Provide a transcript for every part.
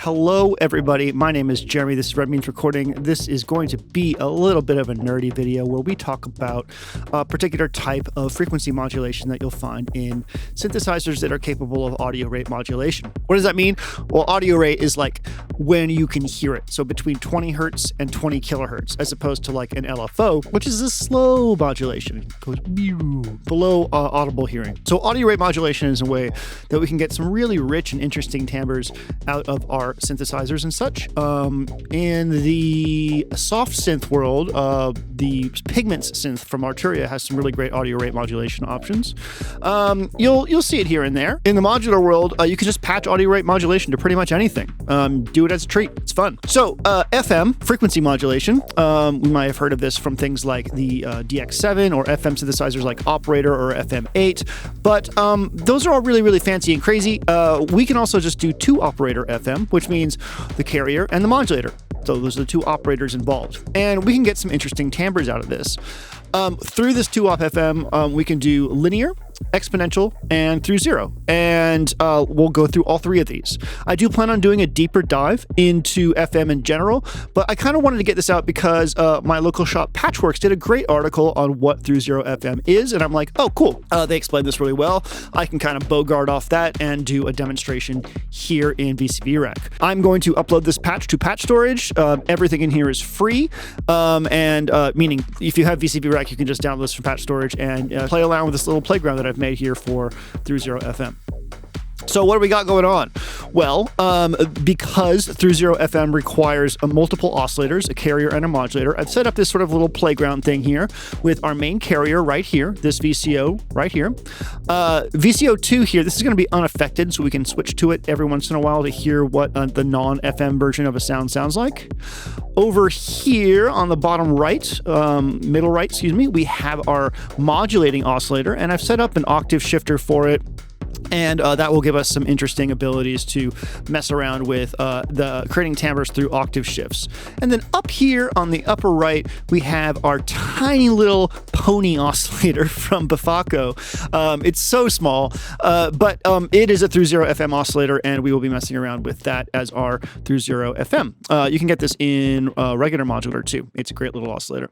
Hello, everybody. My name is Jeremy. This is Red Means Recording. This is going to be a little bit of a nerdy video where we talk about a particular type of frequency modulation that you'll find in synthesizers that are capable of audio rate modulation. What does that mean? Well, audio rate is like when you can hear it. So between 20 hertz and 20 kilohertz, as opposed to like an LFO, which is a slow modulation. It goes below audible hearing. So audio rate modulation is a way that we can get some really rich and interesting timbres out of our synthesizers and such. In the soft synth world, the Pigments synth from Arturia has some really great audio rate modulation options. You'll see it here and there. In the modular world, you can just patch audio rate modulation to pretty much anything. Do it as a treat. It's fun. So FM, frequency modulation, we might have heard of this from things like the DX7 or FM synthesizers like Operator or FM8, but those are all really, really fancy and crazy. We can also just do two operator FM, which means the carrier and the modulator. So those are the two operators involved. And we can get some interesting timbres out of this. Through this 2-op FM, we can do linear, exponential, and through zero. And we'll go through all three of these. I do plan on doing a deeper dive into FM in general, but I kind of wanted to get this out because my local shop Patchworks did a great article on what through zero FM is, and I'm like, oh, cool. They explained this really well. I can kind of bogart off that and do a demonstration here in VCV Rack. I'm going to upload this patch to patch storage. Everything in here is free, meaning if you have VCV Rack, you can just download this from patch storage and play around with this little playground that I've made here for through zero FM. So what do we got going on? Well, because through zero FM requires multiple oscillators, a carrier and a modulator, I've set up this sort of little playground thing here with our main carrier right here, this VCO right here. VCO2 here, this is going to be unaffected, so we can switch to it every once in a while to hear what the non-FM version of a sound sounds like. Over here on the bottom right, middle right, excuse me, we have our modulating oscillator, and I've set up an octave shifter for it. And that will give us some interesting abilities to mess around with the creating timbres through octave shifts. And then up here on the upper right, we have our tiny little pony oscillator from Befaco. It's so small, but it is a through zero FM oscillator, and we will be messing around with that as our through zero FM. You can get this in regular modular too. It's a great little oscillator.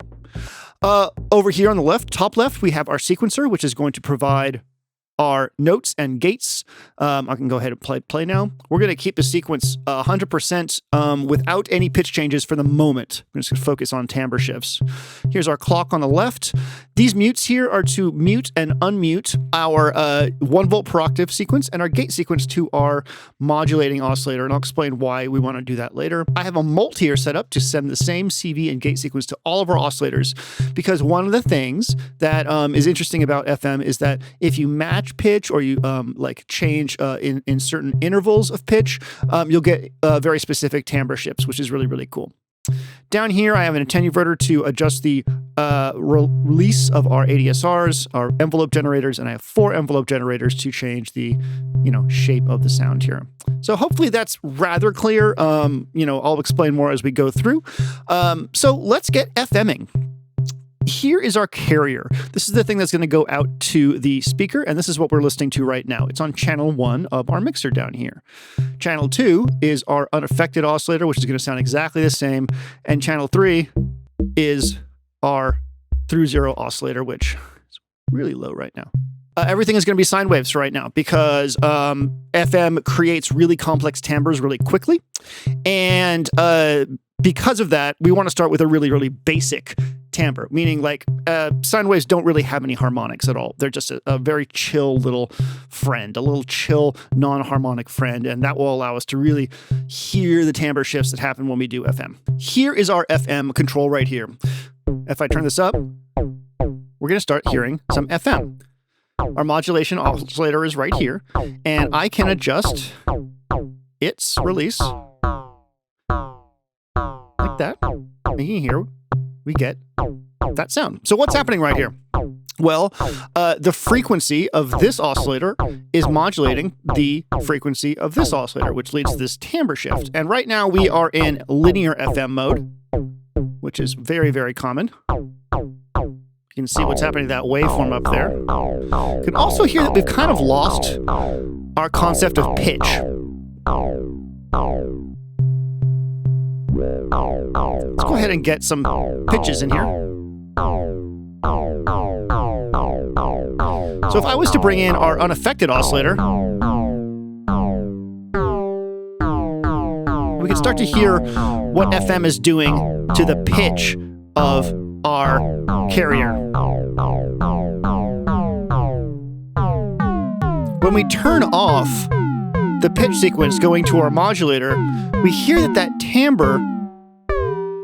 Over here on the left, top left, we have our sequencer, which is going to provide our notes and gates. I can go ahead and play now. We're going to keep the sequence 100% without any pitch changes for the moment. I'm just going to focus on timbre shifts. Here's our clock on the left. These mutes here are to mute and unmute our 1 volt per octave sequence and our gate sequence to our modulating oscillator, and I'll explain why we want to do that later. I have a mult here set up to send the same CV and gate sequence to all of our oscillators, because one of the things that is interesting about FM is that if you match pitch or you like change in certain intervals of pitch, you'll get very specific timbre shifts, which is really, really cool. Down here, I have an attenuverter to adjust the release of our ADSRs, our envelope generators, and I have 4 envelope generators to change the, shape of the sound here. So hopefully that's rather clear. I'll explain more as we go through. So let's get FMing. Here is our carrier. This is the thing that's going to go out to the speaker, and this is what we're listening to right now. It's on channel 1 of our mixer down here. Channel 2 is our unaffected oscillator, which is going to sound exactly the same, and channel 3 is our through zero oscillator, which is really low right now. Everything is going to be sine waves right now because FM creates really complex timbres really quickly, and because of that, we want to start with a really, really basic timbre, meaning like sine waves don't really have any harmonics at all. They're just a very chill little friend, a little chill non-harmonic friend, and that will allow us to really hear the timbre shifts that happen when we do FM. Here is our FM control right here. If I turn this up, we're going to start hearing some FM. Our modulation oscillator is right here, and I can adjust its release like that. And you can hear we get that sound. So what's happening right here? Well, the frequency of this oscillator is modulating the frequency of this oscillator, which leads to this timbre shift. And right now we are in linear FM mode, which is very, very common. You can see what's happening to that waveform up there. You can also hear that we've kind of lost our concept of pitch. Let's go ahead and get some pitches in here. So if I was to bring in our unaffected oscillator, we can start to hear what FM is doing to the pitch of our carrier. When we turn off the pitch sequence going to our modulator, we hear that timbre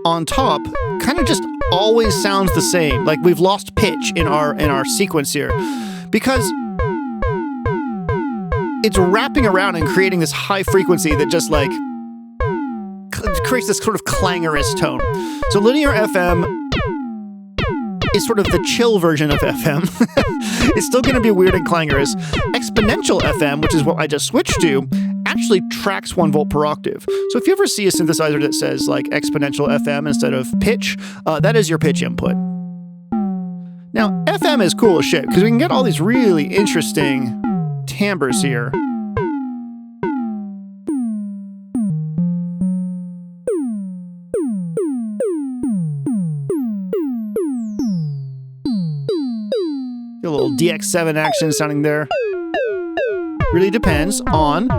on top kind of just always sounds the same. Like we've lost pitch in our sequence here, because it's wrapping around and creating this high frequency that just like creates this sort of clangorous tone. So linear FM is sort of the chill version of FM. It's still going to be weird and clangorous. Exponential FM, which is what I just switched to, actually tracks 1 volt per octave. So if you ever see a synthesizer that says like exponential FM instead of pitch, that is your pitch input. Now, FM is cool as shit because we can get all these really interesting timbres here. A little DX7 action sounding there. Really depends on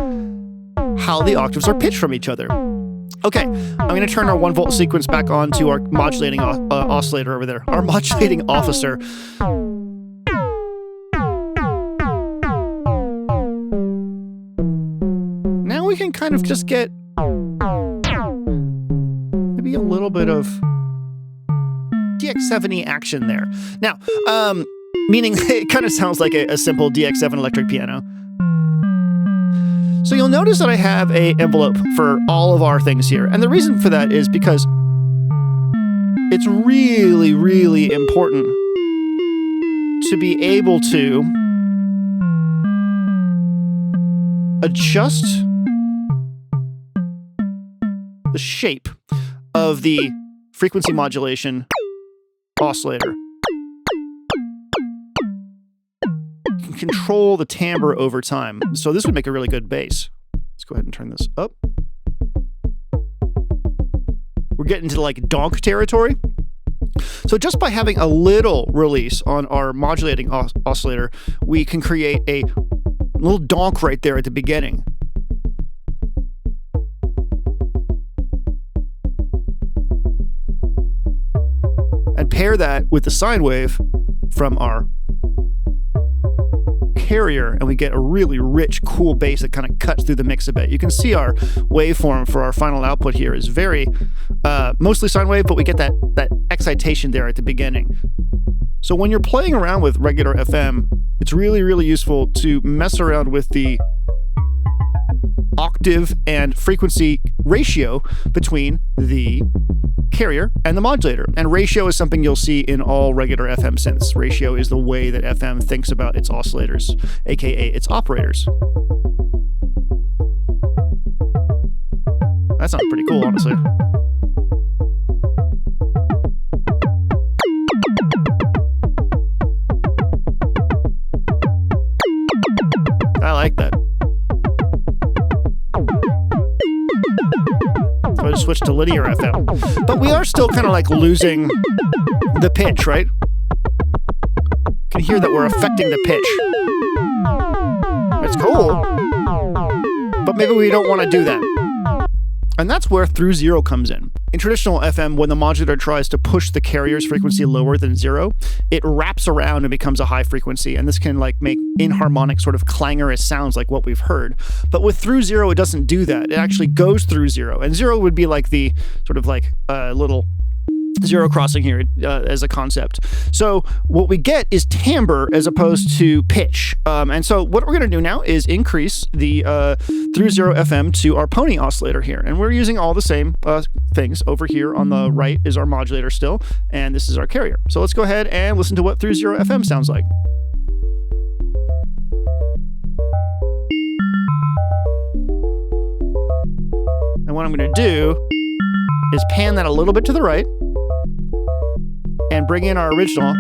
how the octaves are pitched from each other. Okay, I'm going to turn our 1 volt sequence back on to our modulating oscillator over there. Our modulating officer. Now we can kind of just get maybe a little bit of DX7-y action there. Now, meaning it kind of sounds like a simple DX7 electric piano. So you'll notice that I have an envelope for all of our things here. And the reason for that is because it's really, really important to be able to adjust the shape of the frequency modulation oscillator. Control the timbre over time. So this would make a really good bass. Let's go ahead and turn this up. We're getting to like donk territory. So just by having a little release on our modulating oscillator, we can create a little donk right there at the beginning. And pair that with the sine wave from our carrier, and we get a really rich, cool bass that kind of cuts through the mix a bit. You can see our waveform for our final output here is very mostly sine wave, but we get that excitation there at the beginning. So when you're playing around with regular FM, it's really, really useful to mess around with the octave and frequency ratio between the carrier and the modulator. And ratio is something you'll see in all regular FM synths. Ratio is the way that FM thinks about its oscillators, aka its operators. That sounds pretty cool, honestly. I like that. So I just switched to linear FM. But we are still kind of like losing the pitch, right? You can hear that we're affecting the pitch. It's cool. But maybe we don't want to do that. And that's where through zero comes in. In traditional FM, when the modulator tries to push the carrier's frequency lower than zero, it wraps around and becomes a high frequency, and this can like make inharmonic sort of clangorous sounds like what we've heard. But with through zero, it doesn't do that. It actually goes through zero, and zero would be like the sort of like little zero crossing here as a concept. So what we get is timbre as opposed to pitch. And so what we're going to do now is increase the through zero FM to our pony oscillator here. And we're using all the same things. Over here on the right is our modulator still, and this is our carrier. So let's go ahead and listen to what through zero FM sounds like. And what I'm going to do is pan that a little bit to the right and bring in our original.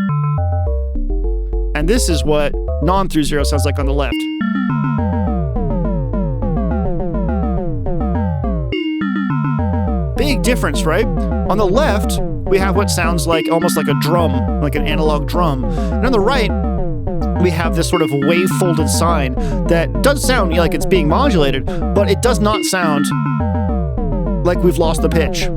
And this is what non-through zero sounds like on the left. big difference, right? On the left, we have what sounds like almost like a drum, like an analog drum. And on the right, we have this sort of wave-folded sine that does sound like it's being modulated, but it does not sound like we've lost the pitch.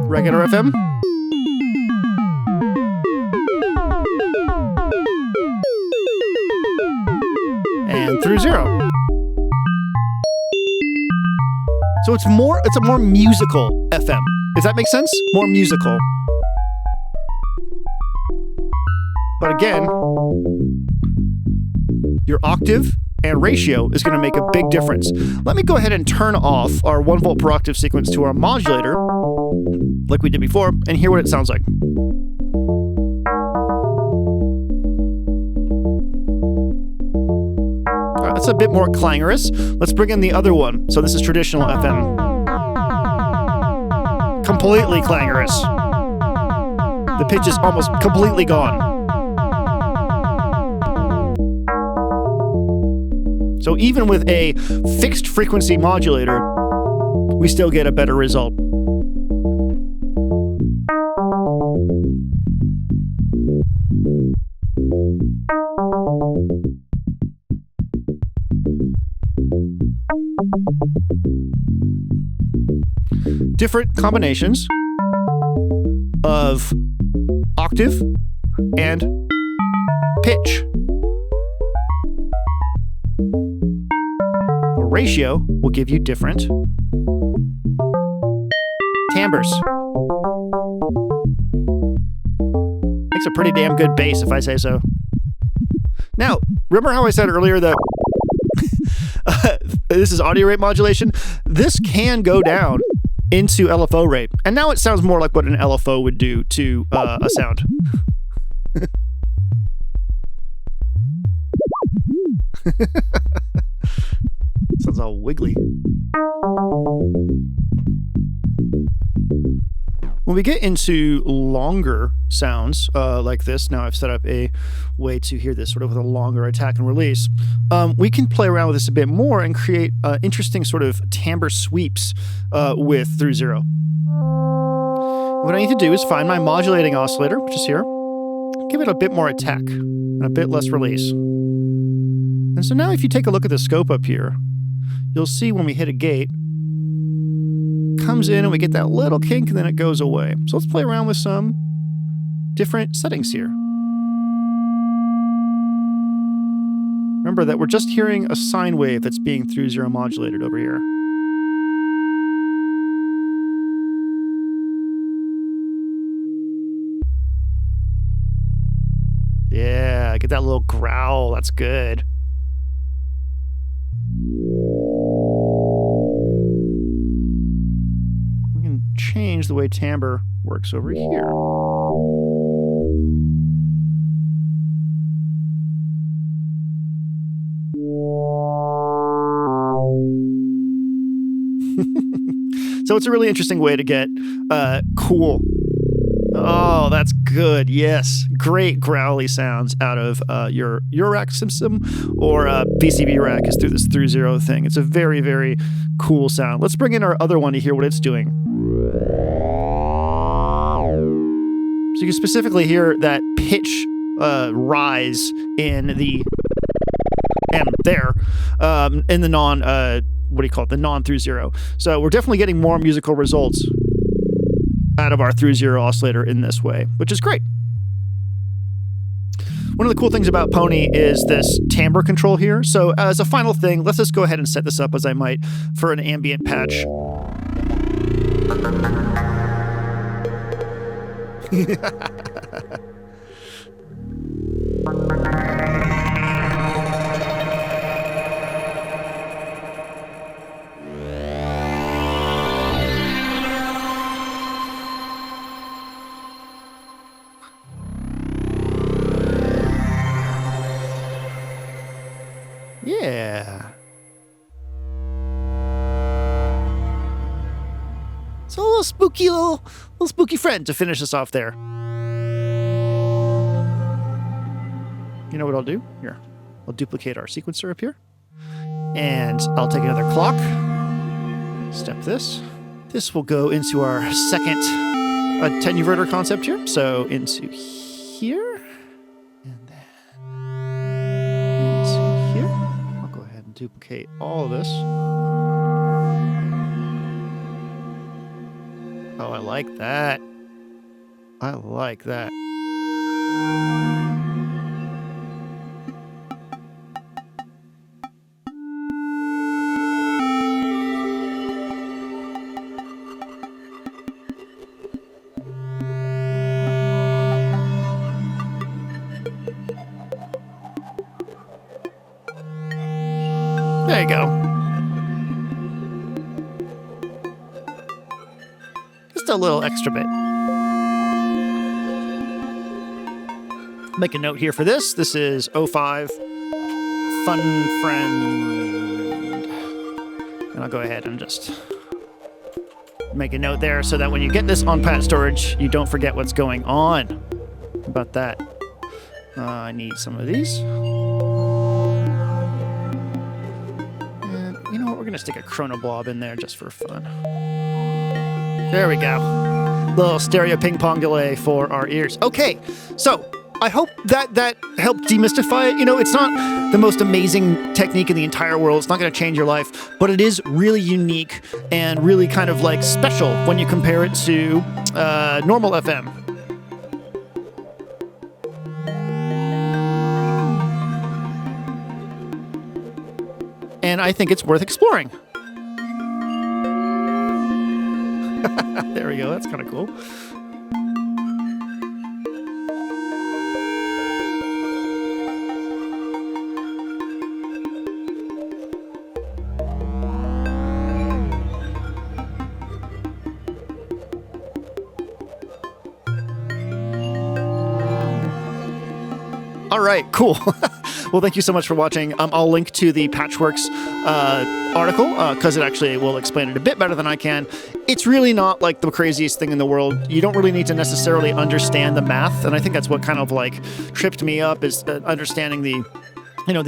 Regular FM. And through zero. So it's a more musical FM. Does that make sense? More musical. But again, your octave and ratio is going to make a big difference. Let me go ahead and turn off our 1 volt per octave sequence to our modulator, like we did before, and hear what it sounds like. All right, that's a bit more clangorous. Let's bring in the other one. So this is traditional FM. Completely clangorous. The pitch is almost completely gone. So even with a fixed frequency modulator, we still get a better result. Different combinations of octave and pitch. A ratio will give you different timbres. Makes a pretty damn good bass, if I say so. Now, remember how I said earlier that this is audio rate modulation? This can go down into LFO rate, and now it sounds more like what an LFO would do to a sound. Sounds all wiggly. When we get into longer sounds like this, now I've set up a way to hear this sort of with a longer attack and release, we can play around with this a bit more and create interesting sort of timbre sweeps with through zero. What I need to do is find my modulating oscillator, which is here, give it a bit more attack and a bit less release. And so now if you take a look at the scope up here, you'll see when we hit a gate, comes in and we get that little kink and then it goes away. So let's play around with some different settings here. Remember that we're just hearing a sine wave that's being through zero modulated over here. Yeah, get that little growl. That's good. We can change the way timbre works over here. So it's a really interesting way to get cool. Oh, that's good. Yes. Great growly sounds out of your rack system, or PCB rack is through this through zero thing. It's a very, very cool sound. Let's bring in our other one to hear what it's doing. So you can specifically hear that pitch rise in the M there, in the non, what do you call it? The non through zero. So we're definitely getting more musical results out of our through zero oscillator in this way, which is great. One of the cool things about Pony is this timbre control here. So as a final thing, let's just go ahead and set this up as I might for an ambient patch. Yeah. So a little spooky friend to finish us off there. You know what I'll do? Here, I'll duplicate our sequencer up here. And I'll take another clock. Step this. This will go into our second attenuverter concept here. So into here. And then into here. I'll go ahead and duplicate all of this. Oh, I like that. I like that. There you go. Just a little extra bit. Make a note here for this. This is 05 Fun Friend. And I'll go ahead and just make a note there so that when you get this on pat storage, you don't forget what's going on. How about that? I need some of these. You know what, we're going to stick a chronoblob in there just for fun. There we go. Little stereo ping pong delay for our ears. Okay, so I hope that helped demystify it. You know, it's not the most amazing technique in the entire world. It's not going to change your life, but it is really unique and really kind of like special when you compare it to normal FM. And I think it's worth exploring. There we go. That's kind of cool. All right, cool. Well, thank you so much for watching. I'll link to the Patchworks article because it actually will explain it a bit better than I can. It's really not like the craziest thing in the world. You don't really need to necessarily understand the math, and I think that's what kind of like tripped me up is understanding the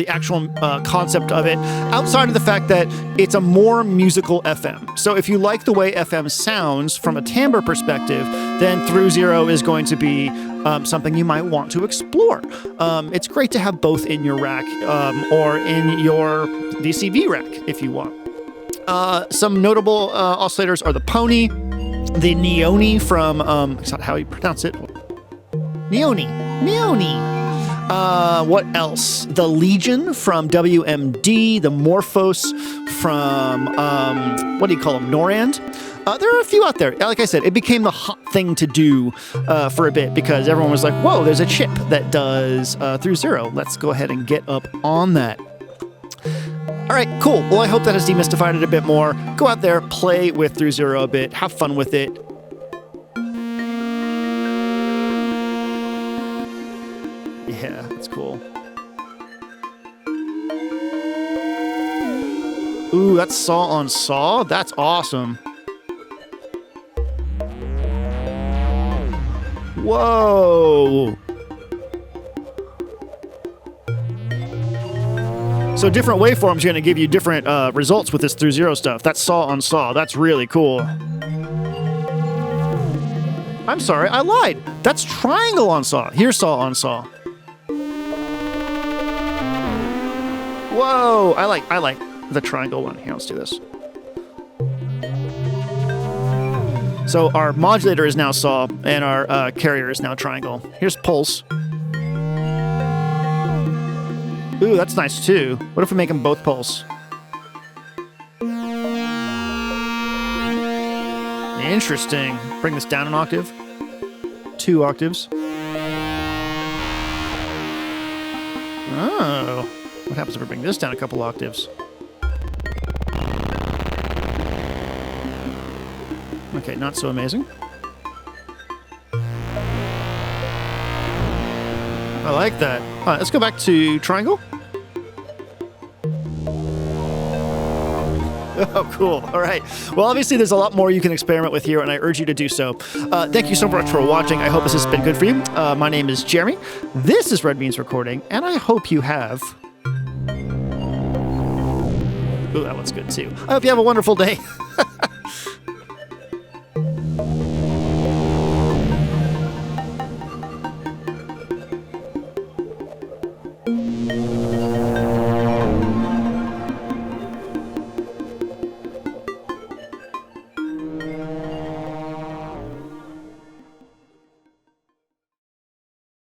actual concept of it, outside of the fact that it's a more musical FM. So if you like the way FM sounds from a timbre perspective, then Through Zero is going to be something you might want to explore. It's great to have both in your rack or in your VCV rack if you want. Some notable oscillators are the Pony, the Neoni from, that's not how you pronounce it. Neoni. What else? The Legion from WMD, the Morphos from, what do you call them, Norand? There are a few out there. Like I said, it became the hot thing to do for a bit because everyone was like, whoa, there's a chip that does Through Zero. Let's go ahead and get up on that. All right, cool. Well, I hope that has demystified it a bit more. Go out there, play with Through Zero a bit, have fun with it. Yeah, that's cool. Ooh, that's saw on saw? That's awesome. Whoa! So different waveforms are going to give you different results with this Through Zero stuff. That's saw on saw. That's really cool. I'm sorry, I lied. That's triangle on saw. Here's saw on saw. Whoa! I like the triangle one. Here, let's do this. So our modulator is now saw, and our carrier is now triangle. Here's pulse. Ooh, that's nice too. What if we make them both pulse? Interesting. Bring this down an octave. 2 octaves. Oh. What happens if we bring this down a couple octaves? Okay, not so amazing. I like that. All right, let's go back to triangle. Oh, cool. All right. Well, obviously, there's a lot more you can experiment with here, and I urge you to do so. Thank you so much for watching. I hope this has been good for you. My name is Jeremy. This is Red Beans Recording, and I hope you have... Ooh, that one's good, too. I hope you have a wonderful day.